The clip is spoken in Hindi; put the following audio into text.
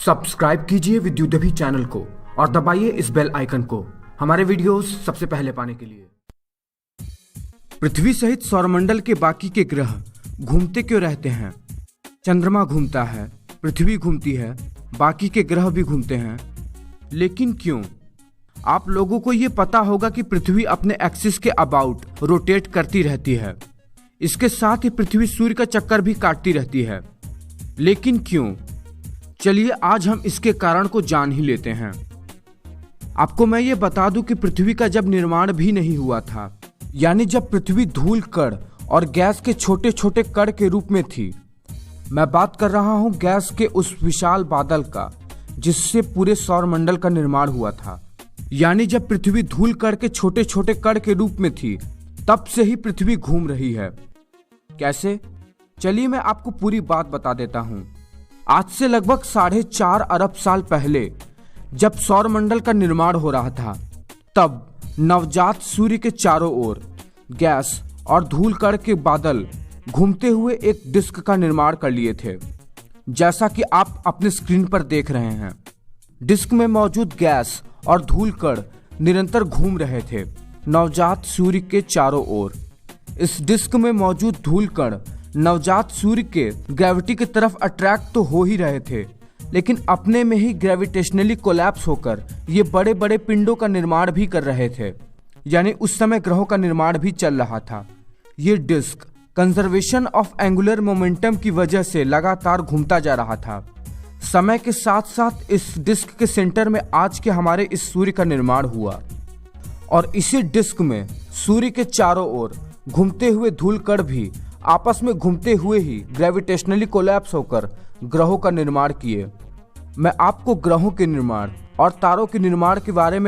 सब्सक्राइब कीजिए विद्युदभी चैनल को और दबाइए इस बेल आइकन को हमारे वीडियोस सबसे पहले पाने के लिए। पृथ्वी सहित सौरमंडल के बाकी के ग्रह घूमते क्यों रहते हैं? चंद्रमा घूमता है, पृथ्वी घूमती है, बाकी के ग्रह भी घूमते हैं, लेकिन क्यों? आप लोगों को ये पता होगा कि पृथ्वी अपने एक्सिस के अबाउट रोटेट करती रहती है। इसके साथ ही पृथ्वी सूर्य का चक्कर भी काटती रहती है, लेकिन क्यों? चलिए आज हम इसके कारण को जान ही लेते हैं। आपको मैं ये बता दूं कि पृथ्वी का जब निर्माण भी नहीं हुआ था, यानी जब पृथ्वी धूल कण और गैस के छोटे छोटे कण के रूप में थी। मैं बात कर रहा हूं गैस के उस विशाल बादल का जिससे पूरे सौरमंडल का निर्माण हुआ था। यानी जब पृथ्वी धूल कण के छोटे छोटे कण के रूप में थी, तब से ही पृथ्वी घूम रही है। कैसे? चलिए मैं आपको पूरी बात बता देता हूं। आज से लगभग 4.5 अरब साल पहले जब सौरमंडल का निर्माण हो रहा था, तब नवजात सूर्य के चारों ओर गैस और धूल कण के बादल घूमते हुए एक डिस्क का निर्माण कर लिए थे, जैसा कि आप अपने स्क्रीन पर देख रहे हैं। डिस्क में मौजूद गैस और धूल कण निरंतर घूम रहे थे नवजात सूर्य के चारों ओर। इस डिस्क में मौजूद धूल कण नवजात सूर्य के ग्रेविटी की तरफ अट्रैक्ट तो हो ही रहे थे, लेकिन अपने में ही ग्रेविटेशनली कोलैप्स होकर ये बड़े बड़े पिंडों का निर्माण भी कर रहे थे। यानी उस समय ग्रहों का निर्माण भी चल रहा था। ये disc conservation of angular momentum की वजह से लगातार घूमता जा रहा था। समय के साथ साथ इस डिस्क के सेंटर में आज के हमारे इस सूर्य का निर्माण हुआ, और इसी डिस्क में सूर्य के चारों ओर घूमते हुए धूल कण भी आपस में घूमते हुए ही ग्रेविटेशनली कोलैप्स होकर ग्रहों का निर्माण किए। मैं आपको ग्रहों के निर्माण और तारों के निर्माण के बारे में